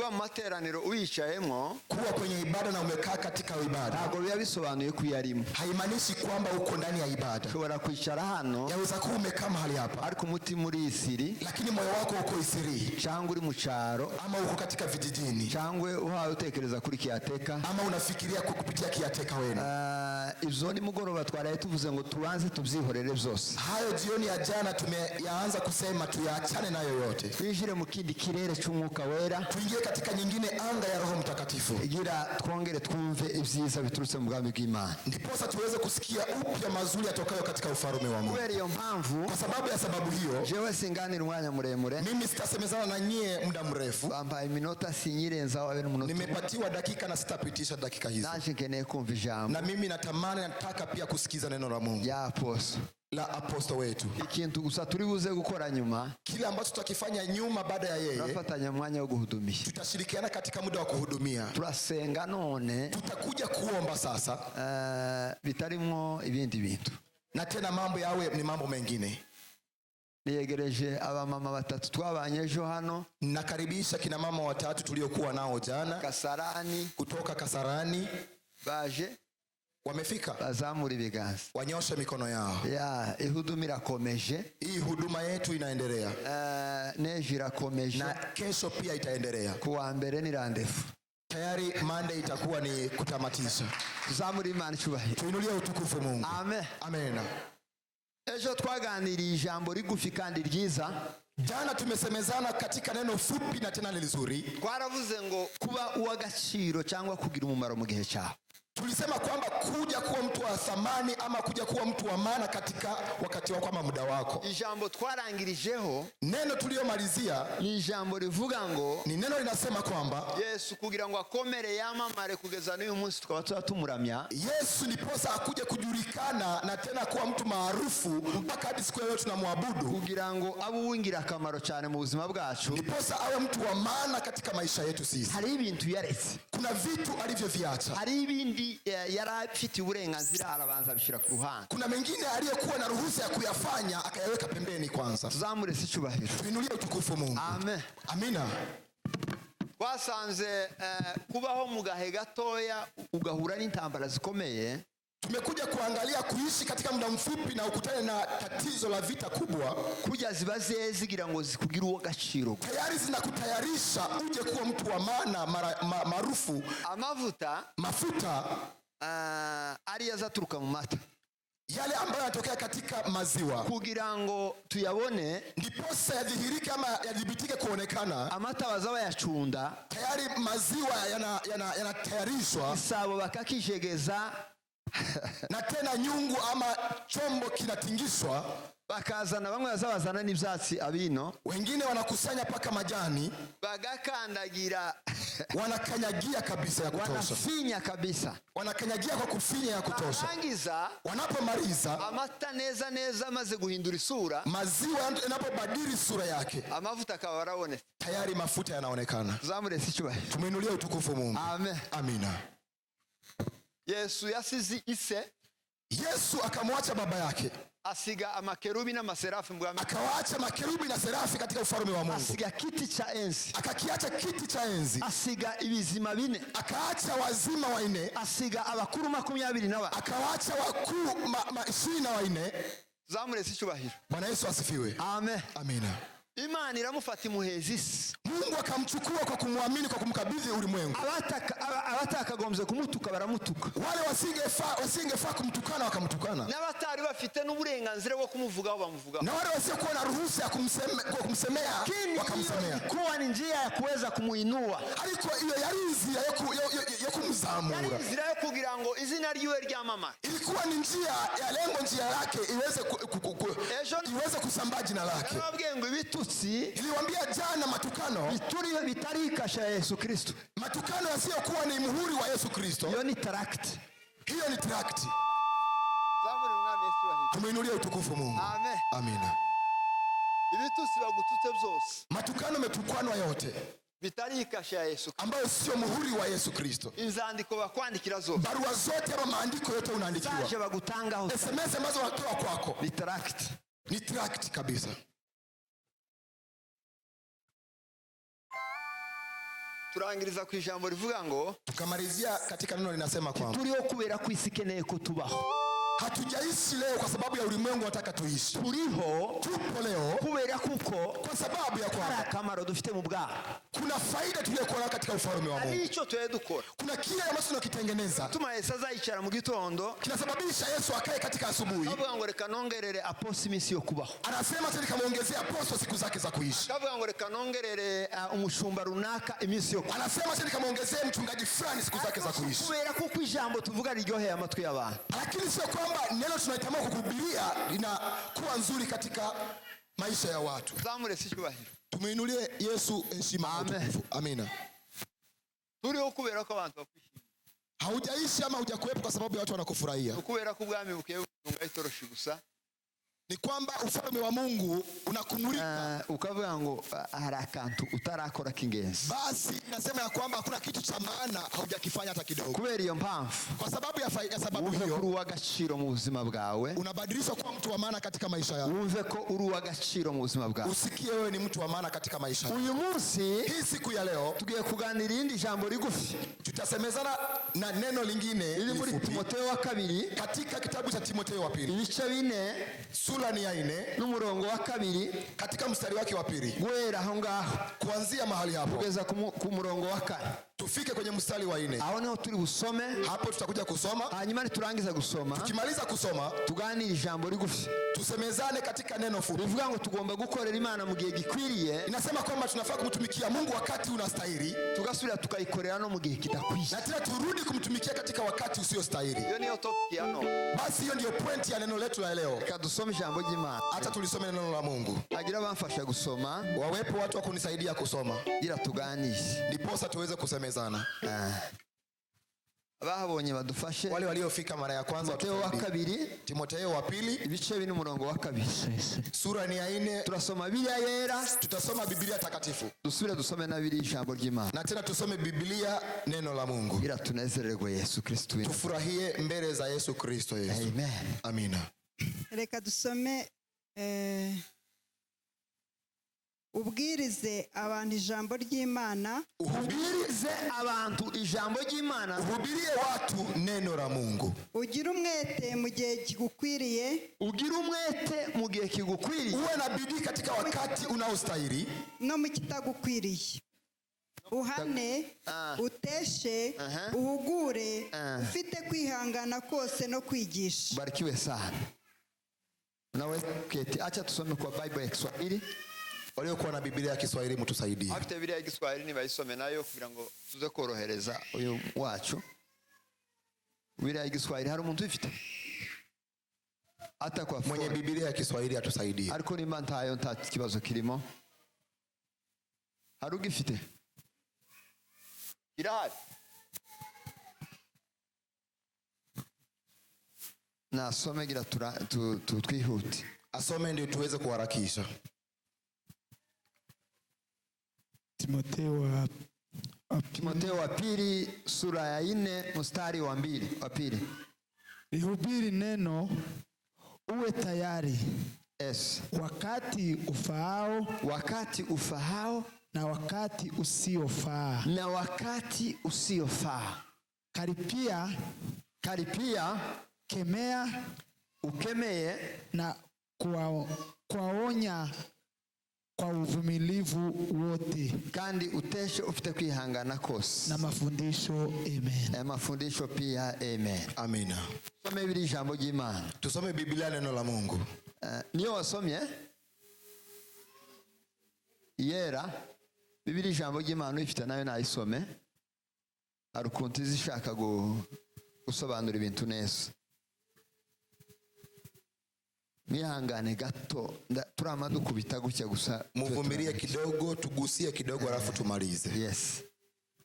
kuba mu materaniro uyicayemo, kuwa kwenye ibada na umekaa katika ibada, ntabwo biba bisobanuye ko uyarimo. haimaanishi kwamba uko ndani ya ibada. Ushobora kwicara hano, yaweza kuwa umekaa mahali hapa, ariko umutima uri isiri, lakini moyo wako uko isiri, cyangwa uri mu cyaro, ama uko katika vijijini, cyangwa uhawe utekereza kuri kiyateka, ama unafikiria kupitia kiyateka wenu. Ibyo ni mugoroba twaraye tuvuze ngo tubanze tubyihorere byose. Hayo jioni ya jana tumeyaanza kusema tuyaachane nayo yote, twinjire mu kindi kirere cy'umwuka wera, tuingie katika nyingine anga ya Roho Mtakatifu, igira twongere twumve ibyiza biturutse mu bwami bw'Imana, ndiposa tuweze kusikia upya mazuri yatokayo katika ufalme wa Mungu. Kubera iyo mpamvu, kwa sababu hiyo, jewe singanira umwanya muremure, mimi sitasemezana na nyie muda mrefu. Bambaye iminota sinyirenza wawe n'umunota, nimepatiwa dakika na sitapitisha dakika hizo. Naje nkeneye kumva ijambo, na mimi nataka pia kusikiza neno la Mungu ya apostle wetu. Ikintu gusa turi buze gukora nyuma, kile ambacho tutakifanya nyuma baada ya yeye, tutafatanya mwanya wo guhudumisha, tutashirikiana katika muda wa kuhudumia, turasenga none, tutakuja kuomba sasa, bitarimo ibindi bintu, na tena mambo yawe ni mambo mengine. Niyegereje abamama batatu twabanye ejo hano, nakaribisha kina mama watatu tuliokuwa nao jana kutoka Kasarani, baje wamefika, bazamura ibiganza, wanyosha mikono yao. Ihuduma irakomeje, hii huduma yetu inaendelea, nejo irakomeje, na kesho pia itaendelea. Kuwa mbere ni randefu, tayari Monday itakuwa ni kutamatisha. Tuzamure Imana icyubahiro, tuinulie utukufu Mungu. Amen. Amen. Ejo twaganiriye ijambo rigufi kandi ryiza. Jana tumesemezana katika neno fupi na tena lizuri. Twaravuze ngo kuba uw'agaciro cyangwa kugira umumaro mu gihe cyawe. Tulisema kwamba kuja kuwa mtu wa thamani ama kuja kuwa mtu wa maana katika wakati wako ama muda wako. Ijambo twarangirijeho, neno tuliyomalizia ni ijambo rivuga ngo, ni neno linasema kwamba Yesu kugira ngo akomere yamamare kugeza n'uyu munsi tukaba tumuramya. Yesu ndiposa akuje kujulikana na tena kuwa mtu maarufu mpaka hadi siku leo tunamwabudu, kugira ngo abe uwingira akamaro cyane mu buzima bwacu, ndiposa awe mtu wa maana katika maisha yetu sisi. Hari ibintu yaretse, kuna vitu alivyoviacha, hari ibindi yarafite uburenganzira arabanza bishira ku ruhande, kuna mengine aliyekuwa na ruhusa ya kuyafanya akayaweka pembeni kwanza. Tuzamure icyubahiro, tuinulie utukufu Mungu. Amen. Amina. Wasanze kubaho mu gahe gatoya ugahura n'intambara zikomeye, tumekuja kuangalia kuishi katika muda mfupi na ukutane na tatizo la vita kubwa, kujya zibaze zigira ngo zikugira uw'agaciro, tayari zinakutayarisha uje kuwa mtu wa maana maarufu. Mafuta ari yazaturuka mu mata, yale ambayo yanatokea katika maziwa, kugira ngo tuyabone ndiposa yadhihirike ama yadhibitike kuonekana. Amata bazaba yacunda, tayari maziwa yanatayarishwa, isabo bakakijegeza na tena nyungu ama chombo kinatingishwa, bakazana bamwe bazabazana n'ibyatsi abino, wengine wanakusanya paka majani, bagakandagira wanakanyagia kabisa ya kutosha, wanafinya kabisa, wanakanyagia kwa kufinya ya kutosha. Wanapomaliza, amata neza maze guhindura isura, maziwa yanapobadili sura yake, amavuta akaba araboneka, tayari mafuta yanaonekana. Zamure icyubahiro, tumeinulia utukufu Mungu. Amen. Amina. Yesu yasize ise, Yesu akamwacha baba yake, asiga amakerubi na maserafi mbwami, akawaacha makerubi na serafi katika ufalme wa Mungu, asiga kiti cha enzi, akakiacha kiti cha enzi, asiga ibizima bine, akaacha wazima wanne, asiga abakuru 24, akawaacha wakuu 24. Zamure icyubahiro. Bwana Yesu asifiwe. Amen. Amina. Imana iramufata imuhezisi, Mungu akamchukua kwa kumwamini, kwa kumkabidhi ulimwengu. abatakagombye kumutuka baramutuka, wale wasingefaa kumtukana wakamtukana, n'abatari bafite n'uburenganzira bwo kumuvugaho bamuvugaho, na wale wasiokuwa na ruhusa ya kumsemea wakamsemea. Kuwa ni njia ya kuweza kumuinua, ariko iyo yari inzira yo kumzamura, yari inzira yo kugira ngo izina ryiwe ryamamare, ilikuwa ni njia ya lengo, njia yake iweze kusambaa jina lake. Nababwiye ngo ibitutsi, niliwaambia jana, matukano bitarikasha Yesu Kristo, matukano yasiyokuwa ni muhuri wa Yesu Kristo, hiyo ni tract. Zamuri umwami Yesu wahi, tumeinulia utukufu Mungu. Amen. Amina. Ibitutsi bagututse byose, matukano metukwanwa yote bitarikasha Yesu, ambayo sio muhuri wa Yesu Kristo, inzandiko bakwandikira zose, barua zote ama maandiko yote unaandikiwa, saje bagutangaho, SMS ambazo watoa kwako, ni tract kabisa. turangiriza ku ijambo rivuga ngo, tukamalizia katika neno linasema kwamba turiho kubera ko isi ikeneye ko tubaho. Hatujaishi leo kwa sababu ya ulimwengu unataka tuishi. Tupo leo kubera kuko kwa sababu ya kwamba hari akamaro dufite mu bwaha. Kuna faida tuliyokuwa katika ufalme wa Mungu. Hari icyo tuye dukora. Kuna kile ambacho tunakitengeneza. Tuma Yesu azayicara mu gitondo. Kinasababisha Yesu akae katika asubuhi. Avuga ngo reka nongerere aposi iminsi yo kubaho. Anasema tena kamuongezea aposto siku zake za kuishi. Avuga ngo reka nongerere umushumba runaka iminsi yo kubaho. Anasema tena kamuongezea mchungaji fulani siku zake za kuishi. Kubera kuko ijambo tuvuga riryoheye amatwi y'abantu. Lakini sio kwamba neno tunaitamani kukuhubiria linakuwa nzuri katika maisha ya watu. Zamure sicyubahiro. Tumuinulie Yesu heshima. Amina. Turiho kubera ko abantu bakwishimira. Haujaishi ama hujakuwepo kwa sababu ya watu wanakufurahia. Kubera ko ubwami bukiye gutunga itoroshi gusa. Ni kwamba ufalme wa Mungu unakumulika. Ukavuga ngo hari akantu utarakora kingenzi. Basi nasema ya kwamba hakuna kitu cha maana haujakifanya hata kidogo. Kubera iyo mpamvu. Kwa sababu ya sababu hiyo. Uri uw'agaciro mu buzima bwawe. Unabadilishwa kuwa mtu wa maana katika maisha yako. Wumve ko uri uw'agaciro mu buzima bwawe. Usikie wewe ni mtu wa maana katika maisha yako. Uyu munsi hii siku ya leo tugiye kuganira irindi jambo rigufi. Tutasemezana na neno lingine iri muri Timotheo wa 2 katika kitabu cha Timotheo wa 2. Ibice 4 sura ni ya 4 n'umurongo wa 2 katika mstari wake wa 2. Wera aho ngaho kuanzia mahali hapo kugeza ku murongo wa 4. Tufike kwenye mstari wa 4. Aho niho turi busome. Hapo tutakuja kusoma. Hanyuma turangiza gusoma. Tukimaliza kusoma tuganira ijambo rigufi. Tusemezane katika neno fupi. Bivuga ngo tugomba gukorera Imana mu gihe gikwiriye. Inasema kwamba tunafaa kumtumikia Mungu wakati unastahili. Tugasubira tukayikorera no mu gihe kidakwiye. Na tena turudi kumtumikia katika wakati usiostahili. Hiyo niyo topic ya no. Basi hiyo ndio point ya neno letu la leo. Kadusome ijambo ry'Imana. Hata tulisome neno la Mungu. Agira bamfasha gusoma. Wawepo watu wa kunisaidia kusoma. Gira tuganishe. Ndiposa tuweze kusemezana. Abahabonye badufashe. Wale waliofika mara ya kwanza Timotheo wa 2. Timotheo wa 2 ibice 4 n'umurongo wa 2. Sura ni ya 4. Turasoma Biblia yera. Tutasoma Biblia takatifu. Dusubire dusome na biri ijambo ry'Imana. Na tena tusome Biblia neno la Mungu. Gira tunezererwe Yesu Kristo. Tufurahie mbele za Yesu Kristo Yesu. Amen. Amina. Reka dusome ubwirize abantu ijambo ry'Imana. Ubwirize abantu ijambo ry'Imana. Uhubirie watu neno la Mungu. Ugira umwete mu gihe kigukwiriye. Ugira umwete mu gihe kigukwiriye. Uwe na bidii katika wakati unaostahili. No mu kitagukwiriye. Uhane, uteshe, uhugure, ufite kwihangana kose no kwigisha. Barikiwe sana. Nawe keti acha tusome kwa Bible ya Kiswahili. Waliokuwa na Biblia ya Kiswahili mtusaidie. Afite Biblia ya Kiswahili ni bayisome nayo kugira ngo tuze korohereza uyu wacu. Biblia ya Kiswahili hari umuntu ufite? Ata kwa mwenye Biblia ya Kiswahili atusaidie. Ariko nimba ntayo kibazo kirimo. Hari ugifite? Irahari. Na asome gira twihute. Asome ndio tuweze kuharakisha. Timotheo wa 2 sura ya 4 mstari wa 2. Lihubiri neno, uwe tayari. Yes. Wakati ufaao na wakati usiofaa. Karipia, kemea, ukemeye na kuwaonya kwa uvumilivu wote. Kandi uteshe ufite kwihangana kose. Na mafundisho. Amen. Na mafundisho pia. Amen. Amina. Tusome Biblia ijambo ry'Imana. Tusome Biblia neno la Mungu. Niyo wasomye yera Biblia ijambo ry'Imana ifite nayo nayisome. Arukunti zishaka gusobanura ibintu neza. Mihangane gato turama dukubita gutya gusa. Muvumilie kidogo, tugusie kidogo alafu tumalize. Yes.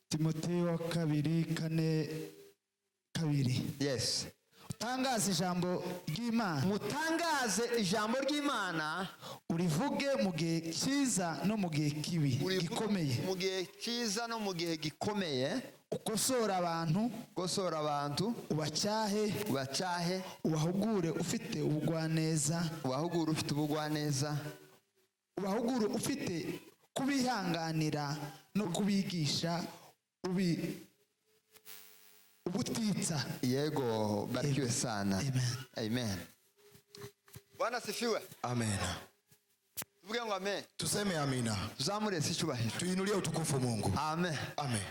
Timotheo wa 2:2. Yes. Mutangaze ijambo ry'Imana. Mutangaze ijambo ry'Imana. Urivuge mu gihe cyiza no mu gihe kibi gikomeye. Mu gihe cyiza no mu gihe gikomeye. Ukosora abantu. Ubacyahe. Ubahugure ufite ubugwaneza. Ubahugure ufite kubihanganira no kubigisha ubutitsa. Yego, barikiwe sana. Amen. Amen. Bwana sifiwe. Amen. Tuvuge ngo amen. Tuseme amina. Tuzamure icyubahiro. Tuinulie utukufu Mungu. Amen. Amen.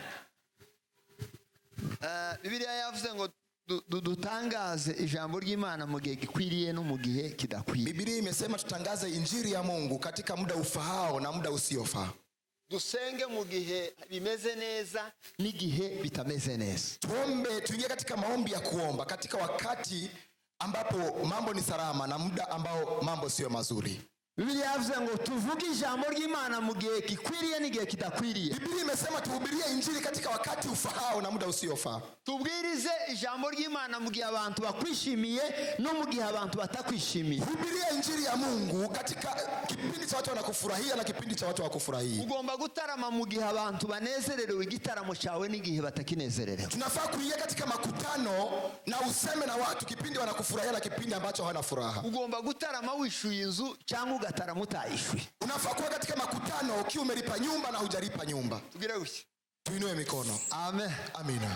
Bibiliya yavuze ngo dutangaze ijambo ry'Imana mu gihe gikwiriye no mu gihe kidakwiriye. Biblia imesema tutangaze injili ya Mungu katika muda ufahao na muda usiofaa. Dusenge mu gihe bimeze neza n'igihe bitameze neza. Tuombe, tuingie katika maombi ya kuomba katika wakati ambapo mambo ni salama na muda ambao mambo sio mazuri. Biblia yavuze ngo tuvuge ijambo ry'Imana mu gihe gikwiriye n'igihe kidakwiriye. Biblia imesema tuhubirie injili katika wakati ufahao na muda usiofaa. Tubwirize ijambo ry'Imana mu gihe abantu bakwishimiye no mu gihe abantu batakwishimiye. Hubiria injili ya Mungu katika kipindi cha watu wanakufurahia na kipindi cha watu wakufurahia. Ugomba gutarama mu gihe abantu banezererewe igitaramo cyawe n'igihe batakinezererewe. Tunafaa kuingia katika makutano na useme na watu kipindi wanakufurahia na kipindi ambacho hawana furaha. Ugomba gutarama wishuye inzu cyangwa ugatarama utayishwe. Unafaa kuwa katika makutano ukiwa umelipa nyumba na hujalipa nyumba. Tugire guki. Tuinue mikono. Amen. Amina.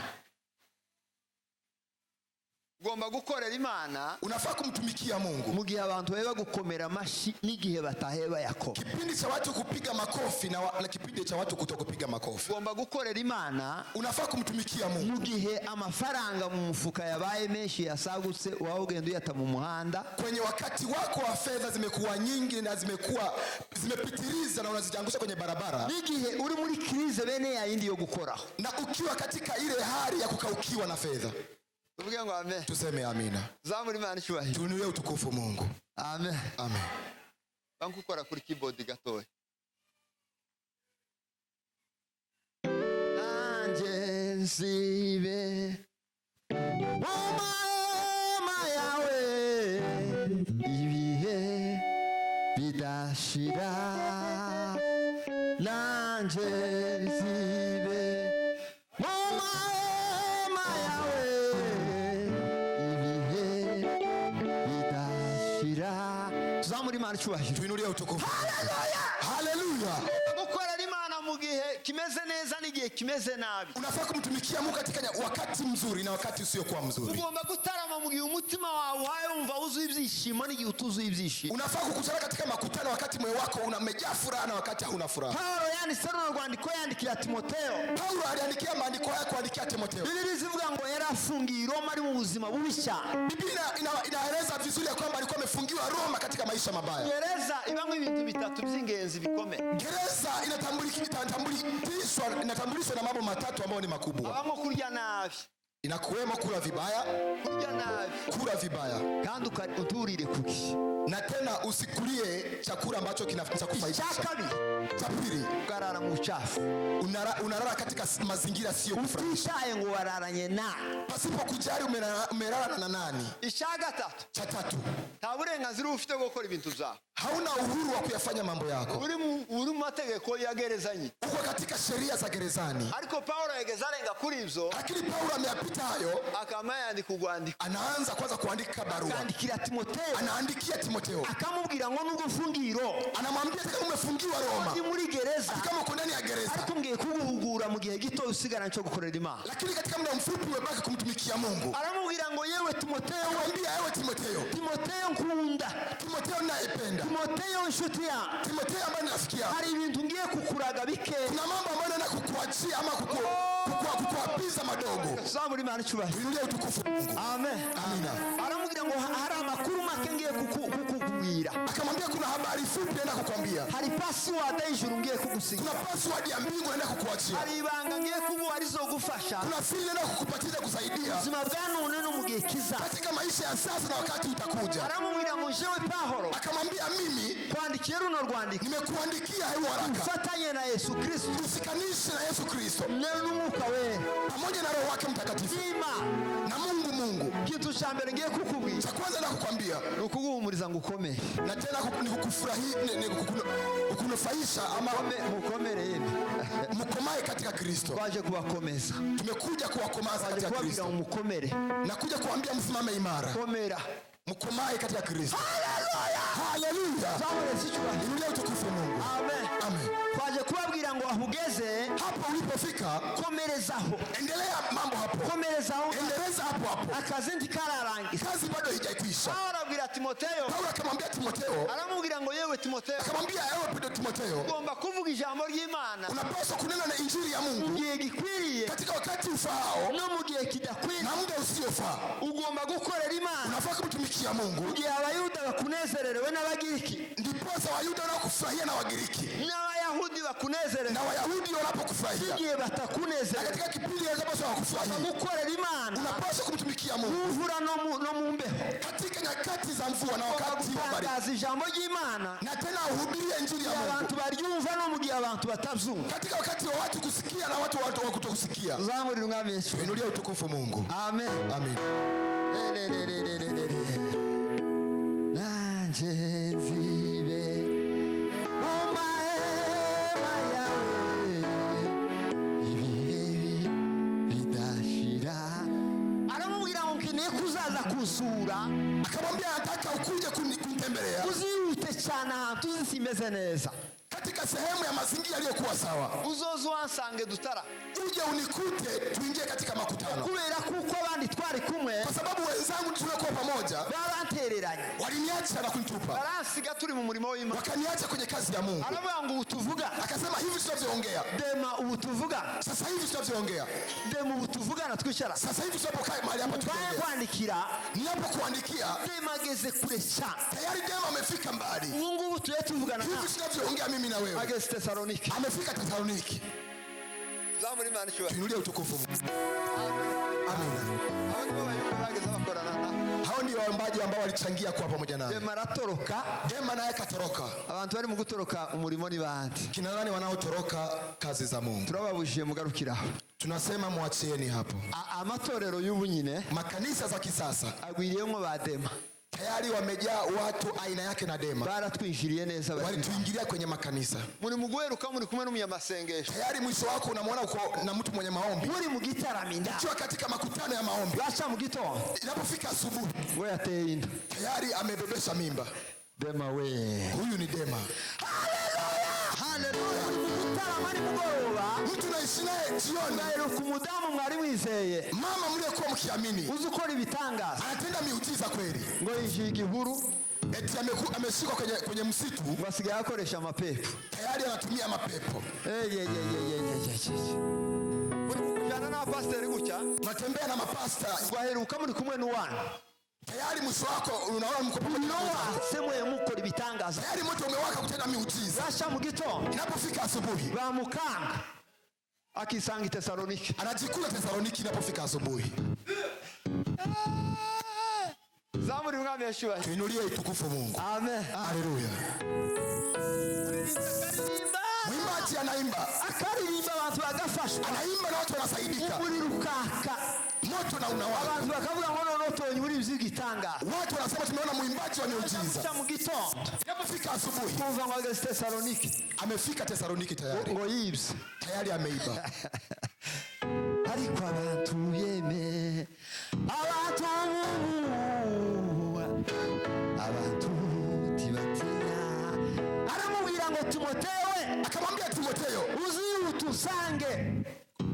Ugomba gukorera Imana. Unafaa kumtumikia Mungu mu gihe abantu baba gukomera amashi n'igihe bataheba yako. Kipindi cha watu kupiga makofi na kipindi cha watu kutokupiga makofi. Ugomba gukorera Imana. Unafaa kumtumikia Mungu mu gihe amafaranga mu mufuka yabaye menshi yasagutse wawe ugenda uyata mu muhanda. Kwenye wakati wako wa fedha zimekuwa nyingi na zimepitiliza na unazijangusha kwenye barabara. N'igihe uri muri krize bene ya yindi yo gukora. Na ukiwa katika ile hali ya kukaukiwa na fedha. Tuvuge ngo amen. Tuseme amina. Zamuri Imana cyubahiro. Tuinulie utukufu Mungu. Amen. Amen. Bankukora kuri keyboard gatoya. Anjensibe Mama yawe ibihe bidashira Nanjensibe Mama yawe ibihe bidashira. Zamuri Imana cyubahiro. Tuinulie utukufu. Hallelujah. Hallelujah. Gukorera Imana mu gihe kimeze neza n'igihe kimeze nabi. Unafaa kumtumikia Mungu katika wakati mzuri na wakati usiokuwa mzuri. Ugomba gutarama mu gihe umutima wawe wumva uzuye ibyishimo n'igihe utuzuye ibyishimo. Unafaa kukutana katika makutano wakati moyo wako unamejaa furaha na wakati hauna furaha. Paulo yanditse runo rwandiko yandikira Timotheo. Paulo aliandikia maandiko haya kuandikia Timotheo. Biblia ivuga ngo yari afungiye Roma ari mu buzima bubi cyane. Biblia inaeleza vizuri ya kwamba alikuwa amefungiwa Roma katika maisha mabaya. Gereza ibamwe ibintu bitatu by'ingenzi bikomeye. Gereza inatambulishwa na mambo matatu ambayo ni makubwa. Abamo kurya nabi. Inakuwemo kula vibaya, kurya nabi, kula vibaya, kandi uturire kuki, na tena usikulie chakula ambacho kinakufaidisha. Cha pili, ukarara mu uchafu, unalala katika mazingira sio kufurahisha. Utishaye ngo wararanye na pasipo kujali umelala na nani. Cha tatu, nta burenganzira ufite bwo gukora ibintu byawe. Hauna uhuru wa kuyafanya mambo yako. Uri mu mategeko ya gerezani. Uko katika sheria za gerezani. Ariko Paulo yagezarenga kuri ibyo. Lakini Paulo ameyapita hayo. Akamaya kugwandika. Anaanza kwanza kuandika barua. Akaandikira Timotheo. Anaandikia Timotheo. Akamubwira ngo nubwo ufungiro. Anamwambia kama umefungiwa Roma. Ndi muri gereza. Kama uko ndani ya gereza. Ariko ngiye kuguhugura mu gihe gito usigara cyo gukorera Imana. Lakini katika muda mfupi umebaki kumtumikia Mungu. Aramubwira ngo yewe Timotheo. Anamwambia yewe Timotheo. Timotheo nkunda. Timotheo naipenda. Timotheo nshuti ya. Timotheo ambaye nasikia. Hari ibintu ngiye kukuraga bike. Kuna mambo ambayo naenda kukuachia ama kukuapiza madogo. Zamuri Imana cyubahiro. Tuinulie utukufu Mungu. Amen. Amina. Aramubwira ngo hari amakuru make ngiye kukubwira. Akamwambia kuna habari fupi naenda kukwambia. Hari password y'ijuru ngiye kugusiga. Kuna password ya mbingu naenda kukuachia. Hari ibanga ngiye kuguha rizogufasha. Kuna siri naenda kukupatia kusaidia. Ubuzima bwa none no mu gihe kiza. Katika maisha ya sasa na wakati utakuja. Aramubwira ngo jewe Paulo. Akamwambia mimi kwandikira runo rwandiko. Nimekuandikia hii waraka. Ufatanye na Yesu Kristo. Usikanishe na Yesu Kristo. Mwuka wera. Pamoja na Roho wake Mtakatifu. Na Mungu. Kitu cha mbere ngiye kukubwira. Cha kwanza na kukwambia. Ukuguhumuriza ngo ukome. Na tena kukufurahia kukunufaisha ama mukomere yeme. Mkomae katika Kristo. Twaje kubakomeza. Tumekuja kuwakomaza katika Kristo. Mukomere. Na kuja kuambia msimame imara. Komera. Mkomae katika Kristo. Hallelujah. Hallelujah. Inulia utukufu Mungu. Amen. Amen. Twaje kubabwira ngo ahugeze. Hapo ulipofika, komerezaho, endelea mambo hapo, komerezaho, endeleza hapo hapo. akazi ntikararangiza, Kazi bado haijakwisha. Paulo abwira Timoteyo, Paulo akamwambia Timotheo, aramubwira ngo yewe Timoteyo, akamwambia ewe Timotheo, ugomba kuvuga ijambo ry'Imana unapaswa kunena na injili ya Mungu mugihe gikwiriye katika wakati ufaao no mugihe kidakwiriye, na muda usiofaa. ugomba gukorera Imana Unafaa kumtumikia Mungu. mugihe abayuda bakunezererewe n'abagiriki, Ndiposa Wayuda wanakufurahia na Wagiriki, n'abayahudi bakunezerewe, na Wayahudi wanapokufurahia. igihe Na batakunezerewe katika kipindi unapaswa wakufurahia, gukorera Imana unapaswa kumtumikia Mungu muvura no mu mbeho, katika nyakati za mvua na wakati wa baridi, gutangaza ijambo ry'Imana na tena uhubirie injili ya Mungu abantu baryumva no mugihe abantu batavyumva. katika wakati wa watu kusikia na watu wa kutokusikia. Zamurira umwami Yesu. Inulia utukufu Mungu. Amen. Amen. Nanje nzibe omahema yawe ibihe bidashira. Aramubwira ngo nkeneye kuzaza kusura, Akamwambia nataka ukuje kunitembelea uzihute cyane ahantu uzi simeze neza, katika sehemu ya mazingira yaliyokuwa sawa. uzoze wansange dutara, Uje unikute tuingie katika makutano, kubera kuko abandi twari kumwe kwa sababu wenzangu tuliokuwa pamoja barantereranye, waliniacha na kunitupa, baransiga turi mu murimo w'Imana. wakaniacha kwenye kazi ya Mungu. Aravuga ngo ubu tuvuga Akasema hivi tunavyoongea Dema, ubu tuvuga sasa hivi, tunavyoongea Dema, ubu tuvugana twicara sasa hivi, tunapokaa mahali hapa twaye tukiongea, kwandikira, ninapokuandikia Dema ageze kure cyane. tayari Dema amefika mbali. Ubu ngubu tuye tuvugana Hivi nawe, tunavyoongea mimi na wewe ageze Itesalonike. amefika Tesaloniki. Zamuri Imana cyubahiro. Tuinulie utukufu Mungu. Amina. Abo nibo bayumva bageze bakorana na Hao ndio waombaji ambao walichangia kuwa pamoja nami. Dema aratoroka. Dema naye katoroka. Abantu bari mu gutoroka umurimo ni bandi, Kina nani wanaotoroka kazi za Mungu? turababujije mugarukiraho. Tunasema mwachieni hapo. Amatorero y'ubu nyine Makanisa za kisasa agwiriyemo ba Dema, tayari wamejaa watu aina yake na Dema. baratwinjiriye neza. Walituingilia kwenye makanisa. Muri mugweruka muri kumwe n'umunyamasengesho, Tayari mwisho wako unamwona uko na mtu mwenye maombi. muri mu gitaraminda, Ukiwa katika makutano ya maombi, bacha mu gitondo inapofika asubuhi ngo yateye inda. tayari amebebesha mimba. Dema we, Huyu ni Dema. haleluya. Gutaramani mugoroba, Mtu naishi naye jioni, ngaheruka umudamu mwari mwizeye, mama mliyekuwa mkiamini, uzi ukora ibitangaza, anatenda miujiza kweli. ngo yinjiye igihuru, Eti ameshikwa kwenye msitu, ngo asigaye akoresha amapepo. tayari anatumia mapepo. Muri kujyana n'abapasiteri gutya, Unatembea na mapasta, ngo aheruka muri kumwe n'uwana, tayari mwisho wako unaona mko pamoja na wenzako. semwe mukora ibitangaza, Tayari moto umewaka kutenda miujiza. basha mu gitondo Inapofika asubuhi, bamukanga akisanga Itesalonike. anajikula Tesaloniki. Inapofika asubuhi, Zamuri umwami Yeshua. tuinulie utukufu Mungu. Amen. Haleluya. Mwimbaji anaimba, Akaririmba abantu bagafashwa, anaimba na watu wanasaidika. umuriro ukaka, Moto na unawaka. abantu bakavuga ngo none utonye muri iby'igitangaza. Watu wanasema tumeona mwimbaji wa miujiza. Cha mu gitondo Inapofika asubuhi, kuva ngo ageze Itesalonike, amefika Tesaloniki tayari. ngo yibye. Tayari ameiba. Ariko abantu yeme, abantu tibatinya. Aramubwira ngo Timoteyo, Akamwambia Timotheo, uzihute usange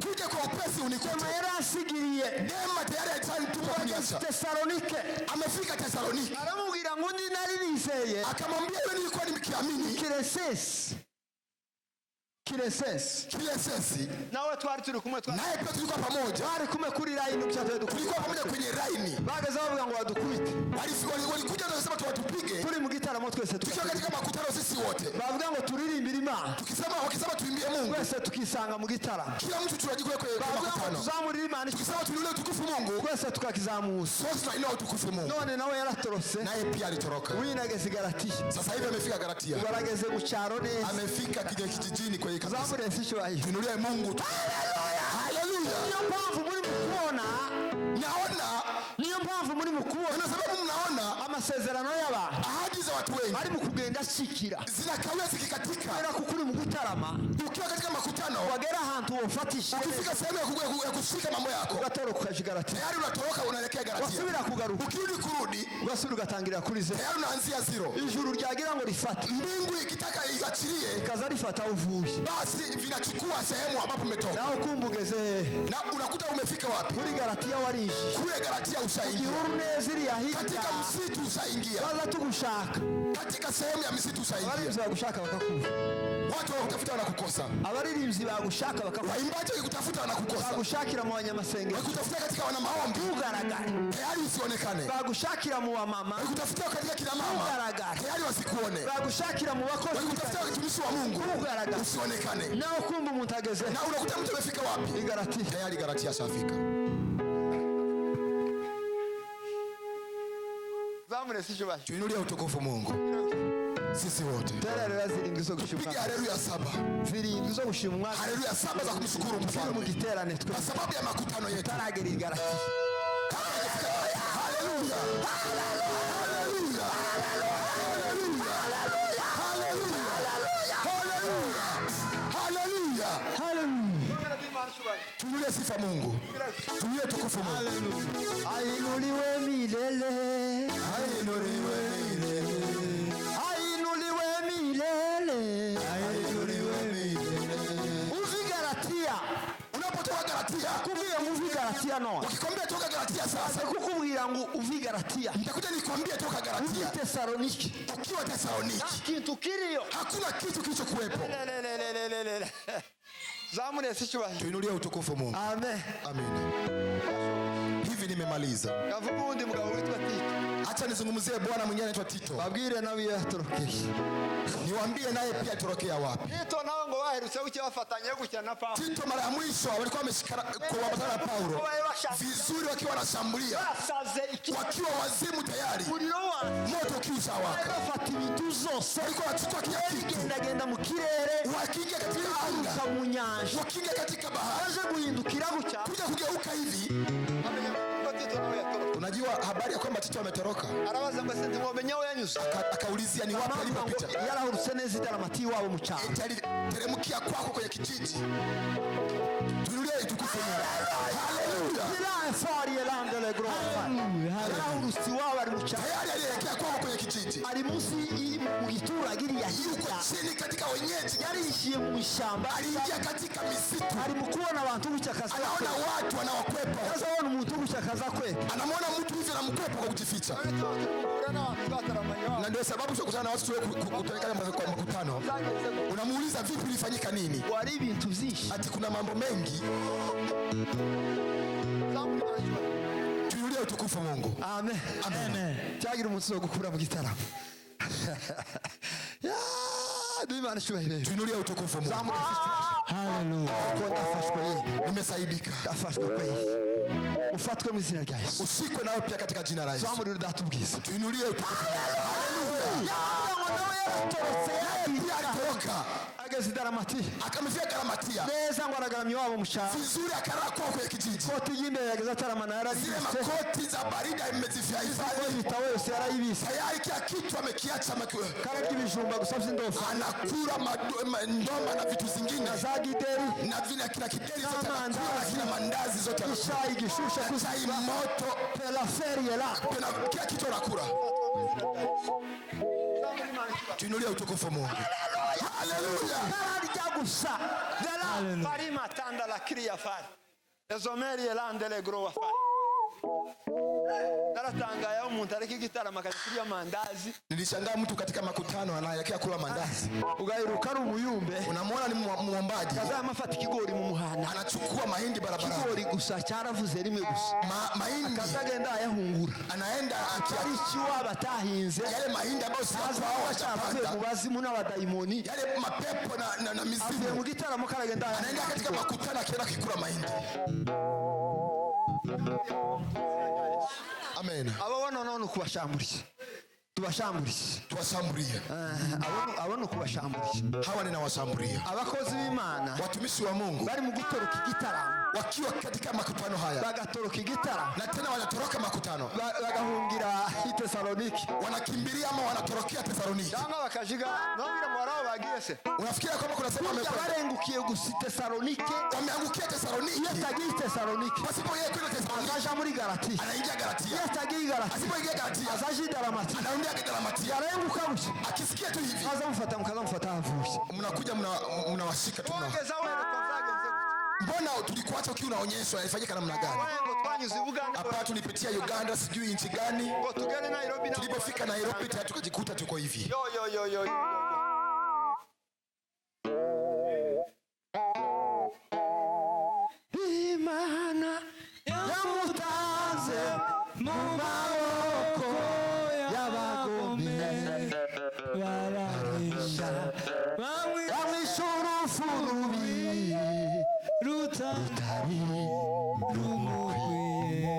kuja kwa upesi unikute. Dema yarasigiriye Dema tayari alituma kuniacha. Tesalonike. Amefika Tesaloniki. Aramubwira ngo ndi nari nizeye Akamwambia wewe nilikuwa nikiamini. Kilesesi. nawe twari turi kumwe, Naye pia tulikuwa pamoja. twari kumwe kuri line kucyatwe Tulikuwa pamoja kwenye raini. bageze bavuga ngo badukubite, Walikuja na kusema tuwatupige. turi mu gitaramo twese Tukiwa katika makutano sisi wote. bavuga ngo turirimbire Imana, Wakisema tuimbie Mungu. twese tukisanga mu gitaramo. Kila mtu tunajikuwa kwenye Bavuga ngo makutano. tuzamurire Imana, Tukisema tuinulie utukufu Mungu. twese tukakizamuza. Sote tunainua utukufu Mungu. None nawe yaratorose, Naye pia alitoroka. winageze Galatiya, Sasa hivi amefika Galatia. barageze mu cyaro neza. Amefika kijijini kwenye kanisa. Zamure sishobaye. Tuinulie Mungu. Haleluya. Niyo mpamvu muri mukubona, Niyo mpamvu muri mukubona. Kwa sababu mnaona amasezerano y'abantu ahadi za watu wengi ari mu kugenda ashikira, zinakawia zikikatika. kubera ko kuri mu gutarama Ukiwa katika makutano wagera ahantu ahantu ufatisha ukifika sehemu ya kushika mambo yako ugatoroka ukajigaratia tayari unatoroka unaelekea Galatia wasubira kugaruka ukirudi kurudi ugasubira ugatangira kuri zero tayari unaanzia zero ijuru ryagira ngo rifate mbingu ikitaka iachilie ikaza rifata uvuye basi vinachukua sehemu ambapo umetoka naho kumbugeze na unakuta umefika wapi kuri Galatia warishi kule Galatia ushaingia ihuru neza iri yahita katika msitu ushaingia baza tugushaka katika sehemu ya msitu ushaingia abarinzi bagushaka bakakuva watu wakutafuta wanakukosa abarinzi bagushaka bakakuva waimbaji wakutafuta wanakukosa bagushakira mu banyamasengesho wakutafuta katika wana maombi ugaragara tayari usionekane bagushakira mu bamama wakutafuta katika kina mama ugaragara tayari wasikuone bagushakira mu bakozi wakutafuta watumishi wa Mungu ugaragara usionekane naho kumba umuntu ageze na unakuta mtu amefika wapi Galatia tayari Galatia shafika zamure sije bashi tuinulie utukufu Mungu sisi wote terere zirindwi zo gushimwa piga haleluya 7 zirindwi zo gushimwa haleluya 7 za kumshukuru mu mfalme giterane twe kwa sababu ya makutano yetu taragera Galatia haleluya haleluya tuinulie sifa Mungu tuinulie tukufu Mungu ainuliwe milele ainuliwe milele ainuliwe milele ainuliwe milele uvi Galatia unapotoka Galatia kumbie uvi Galatia no ukikwambia toka Galatia sasa kukubwira ngo uvi Galatia nitakuja nikwambie toka Galatia Itesalonike ukiwa Tesalonike kintu kiriyo hakuna kitu kilichokuwepo zamure sije bashi tuinulie utukufu Mungu amen amina hivi nimemaliza kavuga undi mugabo witwa Tito acha nizungumzie bwana mwingine anaitwa Tito babwire nawe yatorokeye niwaambie naye pia torokea wapi Tito nawe ngo baherutse uki bafatanye gukina na Paulo Tito mara ya mwisho walikuwa wameshikana kuambatana na Paulo vizuri wakiwa wanashambulia basaze iki wakiwa wazimu tayari muriro wa moto ukiisha waka bafata ibintu zose walikuwa wanachukua kila kitu genda mu kirere wakiingia katika anga mu nyanja wakiingia katika bahari aje guhindukira gucya kuja kugeuka hivi amenya ko Tito nawe yatoroka unajua habari ya kwamba Tito ametoroka arabaza ngo sende ngomenya aho yanyuze akaulizia ni wapi alipopita yarahurutse neza itaramati wabo mu cyaro teremkia kwako kwenye kijiji tuinulie tukufu Mungu haleluya ila fari elande le grofa yarahurutse wabo ari mu cyaro tayari alielekea kwako kwenye kijiji ari munsi mu giturage iri yuko yahita chini katika wenyeji yarishiye mu ishyamba aliingia katika misitu ari mu kubona abantu gucyakaza anaona watu wanaokwepa azabona umuntu gucyakaza kwe anamwona mtu hivi anamkwepa kwa kujificha na ndio sababu tunakutana na watu kutokana kwa makutano unamuuliza vipi ilifanyika nini wari ibintu byinshi ati kuna mambo mengi tuinulie utukufu Mungu amen amen cyagira umunsi wo gukura mu gitaramo ya ndimana shubahire tuinulie utukufu Mungu haleluya ko ndafashwe nimesaidika ndafashwe kwe ufatwe mu izina rya Yesu usikwe nawe pia katika jina la Yesu zamurira datubwiza tuinulie utukufu haleluya alitoroka ageze daramati akamfia Galatia neza ngo aragaramye wabo mu cyaro vizuri akarara kwako kwenye kijiji koti y'imbere yageze ataramana zile yaragise makoti za baridi imezifia hivi ibitabo yose yarayibise tayari kila kitu amekiacha karabye ibijumba gusa by'indofa anakula ndoma na vitu zingine za gideri na vile kila kideri zote anakula kila mandazi zote ishayi gishusha chai moto la ferie la kila kitu anakula tuinulie utukufu Mungu haleluya kararya gusa dala fari matanda la kriya fari ezomeri elande le growa fari naratangaya umuntu ariko igitaramo akakiriya mandazi nilishangaa mtu katika makutano anaelekea kula mandazi ugayiruka ari umuyumbe unamwona ni muombaji kazama afata ikigori mu muhanda anachukua mahindi barabara ikigori gusa cyaravuze rimwe gusa mahindi kazagenda ayahungura anaenda ari ikiwa batahinze yale mahindi ambayo si kwao wachapanga mu bazimu n'abadayimoni yale mapepo na mizimu avuye mu gitaramo karagenda anaenda katika makutano akienda kikula mahindi amen ababona none kubashamburiye tuwashambulie abona kubashamburiye hawa ninawashambulia abakozi b'Imana watumishi wa Mungu bari mu gutoroka igitaramo wakiwa katika makutano haya bagatoroka igitaramo na tena wanatoroka makutano bagahungira Itesalonike wanakimbilia ama wanatorokea Tesalonike cyangwa bakajiga nabwira ngo yagiye se Unafikiria kwamba kuna sehemu amekwenda? barengukiye gusa Itesalonike Wameangukia Tesalonike. yatagiye Itesalonike Pasipo yeye kwenda Tesalonike. azaja muri Galatiya Anaingia Galatia. yatagiye Galatiya Asipoingia Galatia. azaja Dalamatiya Anaingia Galatia. yarenguka bushya Akisikia tu hivi. azamufata mukazamufata havuye Mnakuja mnawashika tu. ongeza wewe kazagenze Mbona tulikuacha ukiwa unaonyeshwa ilifanyika namna gani? ngo twanyuze Uganda Hapa tulipitia Uganda sijui nchi gani. ngo tugere Nairobi na Tulipofika Nairobi tayari tukajikuta tuko hivi. yo Imana yamutanze mu maboko y'abagome bararisha bamwishura ufurubi rutari rumukwiye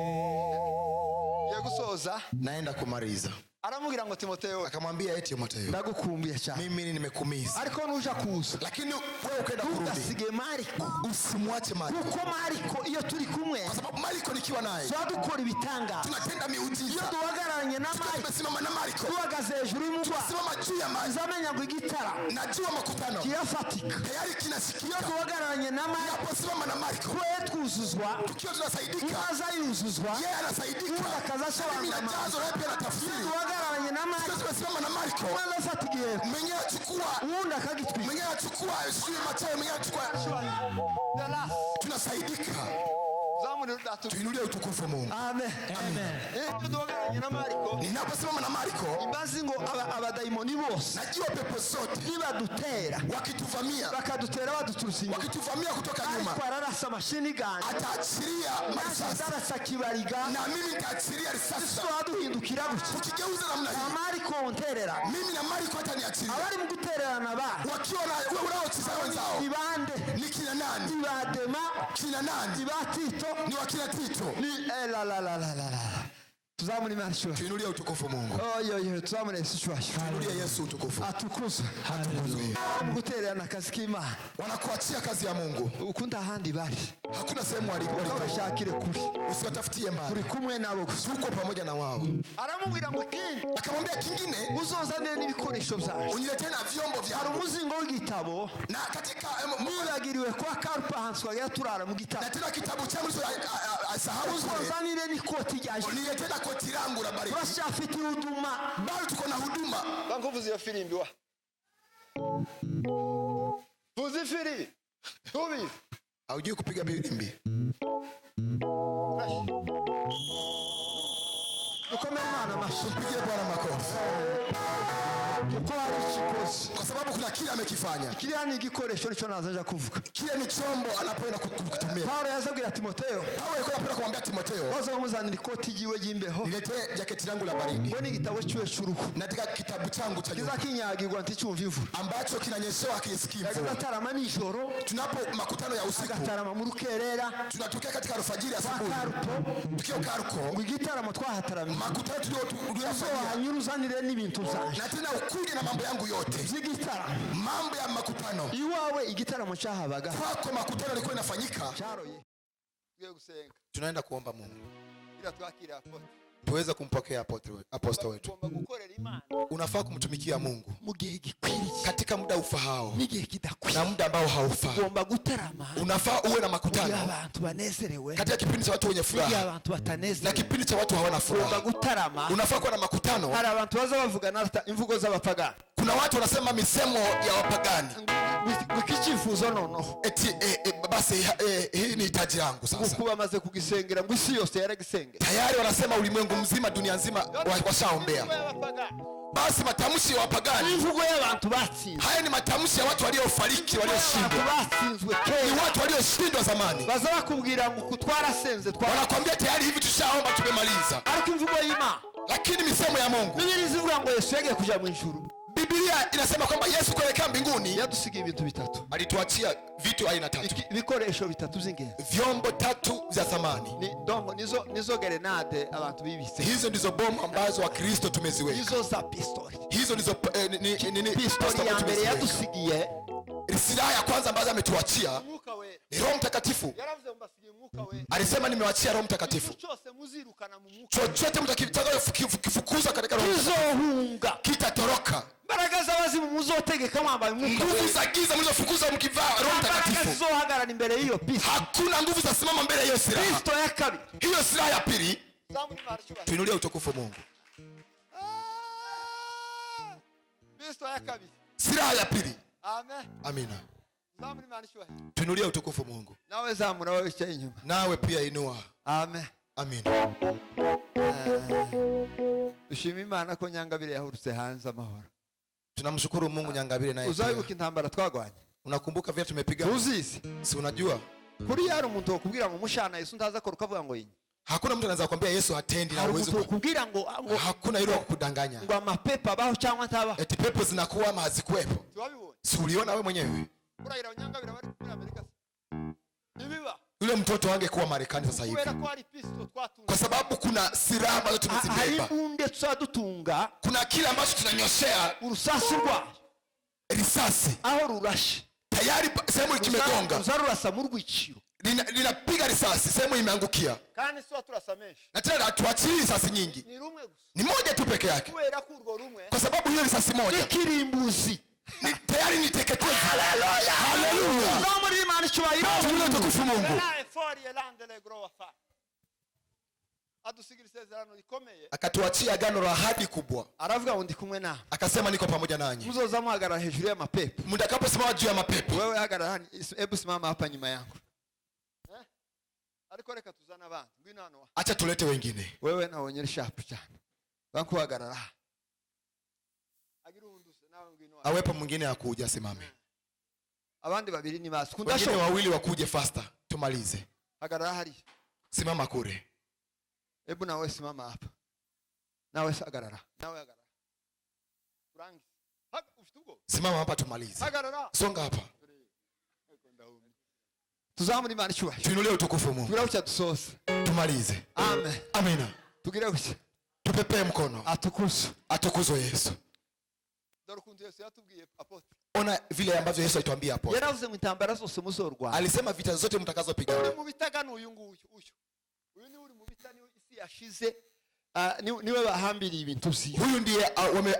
gusoza Naenda kumaliza. aramubwira ngo Timoteyo Akamwambia Timoteyo, ndagukumbuye cyane mimi nimekumiza. ariko nuja kuza Lakini wewe ukaenda kurudi. ugasige Mariko Usimwache Mariko. kuko Mariko iyo turi kumwe Kwa sababu Mariko nikiwa naye twadukora ibitangaza tunatenda miujiza. iyo duhagararanye na Mariko Tumesimama na Mariko. duhagaze hejuru y'umugwa Tumesimama juu ya maji. uzamenya ngo igitara Najua makutano kirafatika tayari iyo kinasikika. duhagararanye na Mariko Tunaposimama na Mariko twe twuzuzwa tukiwa tunasaidika, aza yuzuzwa yeye anasaidika. undi akaza Mimi asobanura najazo na yeye pia iyo anatafsiri. duhagararanye na Mariko Tumesimama na Mariko. maze afata igihe Mwenyewe achukua, uwundi akagitwika mwenyewe achukua sijui matayo, mwenyewe achukua. Tunasaidika. Tuinulie utukufu Mungu. amen duhagararanye na Mariko Ninaposimama na Mariko imbazi ngo abadayimoni bose najua pepo zote nibadutera wakituvamia, bakadutera baduturutse inyuma wakituvamia kutoka nyuma, ariko ararasa mashini ganje ataachilia marisasi arasa kibariga na mimi nitaachilia risasi. twaduhindukira gutya Ukigeuza namna hii, Mariko nterera mimi na Mariko hata niachilia. abari mu gutererana ba Wakiwa na wewe unaocheza wenzao ni bande ni kina nani? ni ba Dema Kina ni nani? ba Tito Ni wakina Tito. ni la tuzamuni marisho Tuinulie utukufu Mungu. yo tuzamuni Yesu cyashyo Tuinulie Yesu utukufu. atukuza mu gutererana akazi k'Imana Wanakuachia kazi ya Mungu. ukunda ahandi bari Hakuna sehemu walipo. bashakire kuri Usiwatafutie mbali. kuri kumwe nabo gusa Tuko pamoja na wao. aramubwira ngo kindi Akamwambia kingine, uzozanire n'ibikoresho byawe uniletee na vyombo hari vya umuzingo w'igitabo na katika mwibagiriwe kwa Karupa hanswaga turara mu gitabo na tena kitabu changu asahau kule. uzozanire n'ikoti ryaje Uniletee na koti langu la baridi. turashafite huduma Bado tuko na huduma. bankuvuze iyo firimbi wa vuze firimbi tubi Haujui kupiga filimbi. ukomere Imana amashyi Pigie Bwana makofi. kuko hari ikikozi Kwa sababu kuna kile amekifanya. kiriya ni igikoresho nicyo nazaja kuvuga Kile ni chombo anapoenda kutumia. Paulo yazabwira Timoteyo Paulo alikuwa anapenda kumwambia Timotheo, waza kumuzanira ikoti ryiwe ry'imbeho niletee jaketi langu la baridi. ngo ni igitabo cy'iwe cy'uruhu Na katika kitabu changu cha kiza kinyagirwa nticyumva imvura ambacho kinanyeshewa kisikii yagize mvua. atarama nijoro Tunapo makutano ya usiku, agatarama mu rukerera tunatokea katika alfajiri kwa asubuhi. Karupo Tukio Karuko, ngo igitaramo twahataramiye makutano tuliyofanya. hanyura uzanire n'ibintu byaje Na tena ukuje na mambo yangu yote. by'igitaramo Mambo ya makutano. iwawe igitaramo cyahabaga Kwako makutano yalikuwa inafanyika. cyaroye tugiye gusenga Tunaenda kuomba Mungu. ila twakira apotre Tuweze kumpokea apostle wetu. tugomba gukorera Imana Unafaa kumtumikia Mungu mu gihe gikwiriye katika muda ufahao n'igihe kidakwiye na muda ambao haufaa. ugomba gutarama Unafaa uwe na kugira makutano abantu banezerewe katika kipindi cha watu wenye kugira furaha abantu na batanezerewe kipindi cha watu hawana ugomba furaha. gutarama Unafaa kuwa na makutano. hari abantu baza bavugana imvugo z'abapagani Kuna watu wanasema misemo ya wapagani. wikicyifuzo noneho Eti basi hii ni hitaji yangu sasa. kuko bamaze kugisengera ngo isi yose yaragisengera Tayari wanasema ulimwengu mzima, dunia nzima washaombea. Basi matamshi ya wapagani, imvugo y'abantu batsinze haya ni matamshi ya watu waliofariki, abantu walioshindwa. batsinzwe Ni kera watu walioshindwa zamani. baza bakubwira ngo twarasenze Wanakwambia tayari hivi tushaomba, tumemaliza. ariko imvugo y'Imana Lakini misemo ya Mungu, Biblia zivuga ngo Yesu yagiye kuja mu ijuru Biblia inasema kwamba Yesu kuelekea mbinguni yadusigiye ibintu bitatu alituachia vitu aina tatu, ibikoresho bitatu by'ingenzi vyombo tatu vya thamani. ni dongo nizo gerenade abantu bibise Hizo ndizo bomu ambazo Wakristo tumeziweka. nizo za pistoli Hizo ndizo pistoli ya mbere yadusigiye silaha ya kwanza ambazo ametuachia mwuka wera ni Roho Mtakatifu. yaravuze mbasigiye mwuka wera Alisema nimewachia Roho Mtakatifu. cyose muzirukana mu mwuka Chochote mtakifukuza katika Roho Mtakatifu kizohunga kitatoroka. imbaraga z'abazimu muzotegeka mwambaye umwuka nguvu za giza mlizofukuza mkivaa Roho Mtakatifu. zizohagarara imbere y'iyo pisto. Hakuna nguvu za simama mbele ya hiyo silaha. Pisto ya kabiri. Hiyo silaha ya pili, tuinulie utukufu Mungu. Pisto ya kabiri. Silaha ya pili. Amen. Amina. Zamuri manishwa. Tuinulie utukufu Mungu. Nawe zamura wewe cha inyuma. Nawe pia inua. Amen. Amina. Ushimi Imana ko Nyangabire yahurutse hanze amahoro. Tunamshukuru Mungu Nyangabire naye. Uzayibuka intambara twagwanye. Unakumbuka vile tumepiga? Uzizi. Si unajua? Kuri yari umuntu okubwira ngo mushana Yesu ndaza ko rukavuga ngo yinyi. Hakuna mtu anaweza kukwambia Yesu hatendi na uwezo. Kubwira ngo hakuna hilo kukudanganya. Ngo amapepa baho cyangwa ntaba. Eti pepo zinakuwa ama hazikuwepo. Si uliona wewe mwenyewe? Kurahira Nyangabire bari muri Amerika. Nibiba. Yule mtoto wange kuwa Marekani sasa hivi. Kwa sababu kuna silaha ambazo tumezibeba. Kuna kile ambacho tunanyoshea urusasi rwa risasi. Aho rurashi. Tayari sehemu ikimegonga. Uzarurasa mu rwiciro. Linapiga risasi sehemu imeangukia. Kandi sio turasamesha. Na tena hatuachii risasi nyingi. Ni rumwe gusa. Ni moja tu peke yake. Kwa sababu hiyo risasi moja. Ikirimbuzi. Tayari ni teketezi. Haleluya. Haleluya. Zamuri Imana cyubahiro. Tumule tukufu Mungu. Akatuachia agano la ahadi kubwa. Aravuga ngo ndi kumwe nawe. Akasema niko pamoja nanyi. Muzoza muhagarara hejuru ya mapepo. Mtakaposimama juu ya mapepo. Wewe hagarara hani, hebu simama hapa nyuma yangu. Ariko reka tuzana abantu. Ngwino hano. Acha tulete wengine. Wewe naonyesha sharp cyane. Bakuhagarara. Awepo mwingine akuja simame. Abandi babiri ni basi. Wengine wawili wakuje faster. Tumalize. Hagarara hari. Simama kule. Hebu nawe simama hapa. Nawe hagarara. Nawe hagarara. Turangi. Simama hapa tumalize. Hagarara. Songa hapa. Tuzamuri Imana cyubahiro. Tuinulie utukufu Mungu. Turabucha dusose. Tumalize. Amen. Amina. Tugire gusa. Tupepee mkono. Atukuzwe. Atukuzwe Yesu. Ona vile ambavyo Yesu alituambia hapo. Yaravuze mu intambara zose muzorwa. Alisema vita zote mtakazopigana. Mu bitagano uyu nguyu. Uyu ni uri mu bitani isi yashize. Niwe bahambiriye ibintu vyi. Huyu ndiye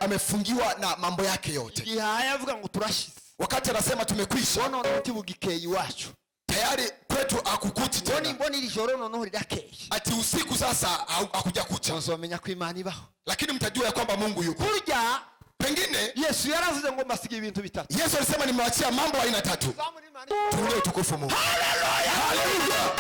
amefungiwa na mambo yake yote. Gihaya avuga ngo turashize. Wakati anasema tumekwisha. Ono nti bugikeye iwacu. Tayari kwetu akukuti tena. Mboni iri joro noneho rirakeye. Ati usiku sasa hakuja kucha. Muzomenya ko Imana ibaho. Lakini mtajua ya kwamba Mungu yuko. Kurya pengine Yesu yaravuze ngo mbasige ibintu bitatu. Yesu alisema nimewachia mambo aina tatu. Tulie utukufu Mungu. Haleluya. Haleluya.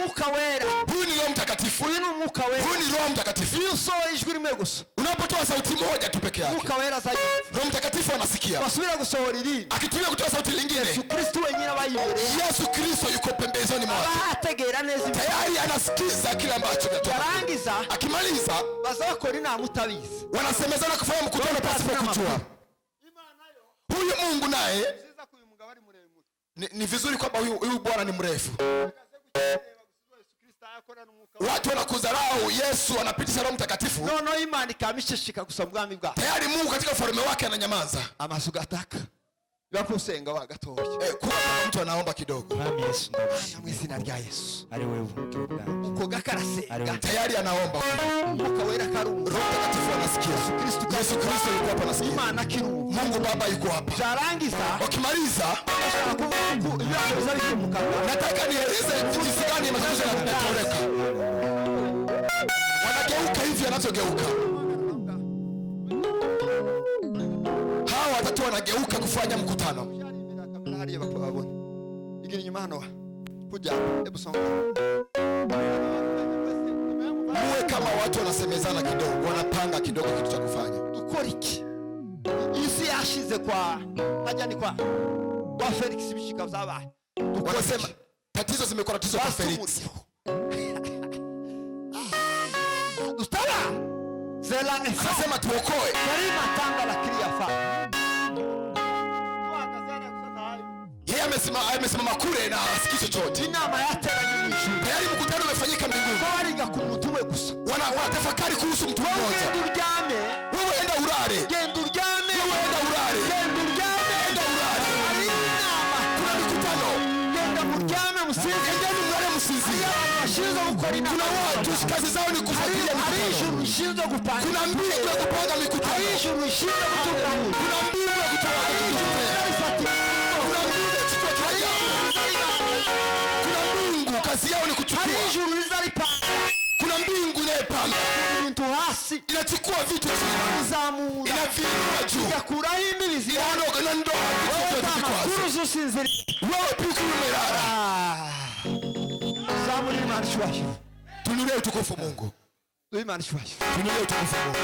Mwuka wera. Huyu ni Roho Mtakatifu. Huyu ni mwuka wera. Huyu ni Roho Mtakatifu. Yuso ijwi rimwe gusa. Unapotoa sauti moja tu peke yake. Mwuka wera zaidi. Roho Mtakatifu anasikia. Wasubira gusohora irindi. Akitumia kutoa sauti lingine. Yesu Kristo wenyine abayimbere. Yesu Kristo yuko pembezoni mwake. Ategera neza. Tayari anasikiza kila ambacho kinatoka. Yarangiza. Akimaliza bazakora inama utabizi. Wanasemezana kufanya mkutano pasipo kujua. Huyu Mungu naye ni vizuri kwamba huyu Bwana ni mrefu. Watu wanakudharau Yesu anapitisha Roho Mtakatifu. No Imana ikamishishika gusa bwami bwa. Tayari Mungu katika ufalme wake ananyamaza. Amasugataka. Bakusenga wagatoye. Kuna mtu anaomba kidogo. Mwami Yesu ndabashimira. Mu izina rya Yesu. Ari wewe ubuto bwanjye. Uko gakarasenga. Tayari anaomba. Mwuka wera karungu. Roho Mtakatifu anasikia. Yesu Kristo yuko hapa anasikia. Imana kirungu. Mungu Baba yuko hapa. Zarangiza. Wakimaliza nataka nieleze jinsi gani mazungumzo yanatendeka. Wanageuka hivi anazogeuka. Hawa watatu wanageuka kufanya mkutano. Igiri nyuma hano. Kuja. Hebu songa. Muwe kama watu wanasemezana kidogo, wanapanga kidogo kitu cha kufanya. Dukora iki? Isi yashize kwa hajani kwa Felix bishika zabaye. Wanasema tatizo zimekuwa tatizo kwa Felix. Dustara. Zela Akasema tuokoe. Karima tanga la kriafa. Yeye amesimama kule na asikii chochote. Inama yateranye n'ijuru. Tayari mkutano umefanyika mbinguni. Bariga ku muntu we gusa. Wanatafakari kuhusu mtu mmoja. Genda uryame. Wewe enda urare. Genda uryame. Wewe enda urare. Genda uryame. Enda urare. Ari inama. Kuna mikutano. Genda uryame musizi. Endeni mlale msizi. bashinzwe gukora inama. Kuna watu kazi zao ni kufuatilia mikutano. Rishinzwe gupanga. Kuna mbinu ya kupanga mikutano. Rishinzwe gutunganya. Kuna mbinu ya kutawala mikutano. Kuna mbinu ya kuchukua kaya. Kuna mbingu kazi yao ni kuchukua. Kuna mbingu inayopanga Ibintu hasi. inachukua vitu chini. Izamura. Inavinua juu. Igakuraho imbizi. Inaondoka na ndoa. Kuruzu sinzira. Wewe pika umelala. Zamuri Imana ishwashyo. Tunulie utukufu Mungu. Imana ishwashyo. Tunulie utukufu Mungu.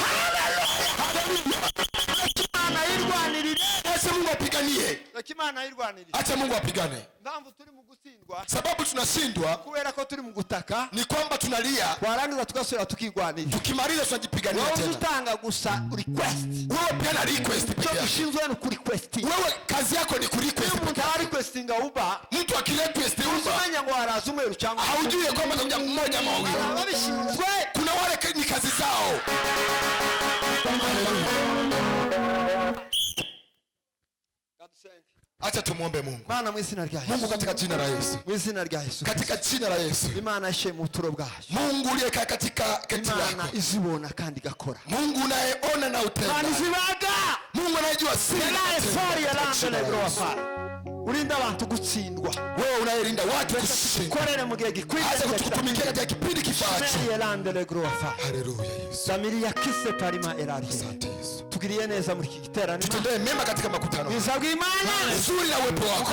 Imana yirwanirire. Acha Mungu apiganie. Imana yirwanirire. Acha Mungu apigane. Ndamvu turi mu gutsindwa. Sababu tunashindwa Kubera ko turi mu gutaka. ni kwamba tunalia, Warangiza tugasubira tukigwanira. tukimaliza tunajipigania Wowe tena. utanga gusa request. Wewe pia na request Cyo pia. dushinzwe no kuri request. Wewe kazi yako ni ku request. Umuntu ari requestinga uba. Mtu akirequest umba Uzumenya ngo haraza umweru cyangwa. haujui kwamba kuja mmoja ama wawili. Ababishinzwe. Kuna wale ni kazi zao. Acha tumuombe Mungu. Mana mu izina rya Yesu. Mungu katika jina la Yesu. Mu izina rya Yesu. Katika jina la Yesu. Imana ishe mu turo bwayo. Mungu uliyekaa katika kiti Imana lako. izibona kandi gakora. Mungu unayeona na utenda. Imana izibaga. Mungu anayejua siri. Yalaye fari yalandele grofa. Urinda abantu gutsindwa. Wewe unayelinda watu kushindwa. Korere mu gihe gikwiriye. Acha kutukutumikia katika kipindi kifaacho. Yalandele grofa. Haleluya Yesu. Samiri ya kise parima erari. Asante Yesu. Tugiriye neza muri iki giterane. Tutendee mema katika makutano. Bizabwa Imana. Nzuri na uwepo wako.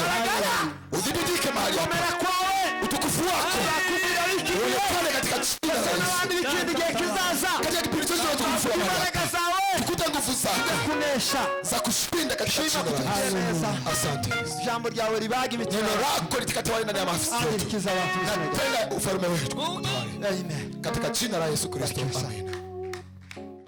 Udhibitike mahali hapa. Komera kwawe. Utukufu wako. Akubira wiki. Uonekane katika jina la N'abandi Yesu. bikindi gihe kizaza. Katika kipindi chote cha utukufu wa mahali Imbaraga hapa. zawe. Tukute nguvu zako Kunesha. za kushinda katika jina la Yesu. Neza. Asante Yesu. Ijambo ryawe ribaga imitima. Neno lako litikatawale ndani ya maafisa yetu. Ahirikiza abantu. Napenda ufalme wetu. Amen. Katika jina la Yesu Kristo. Amen.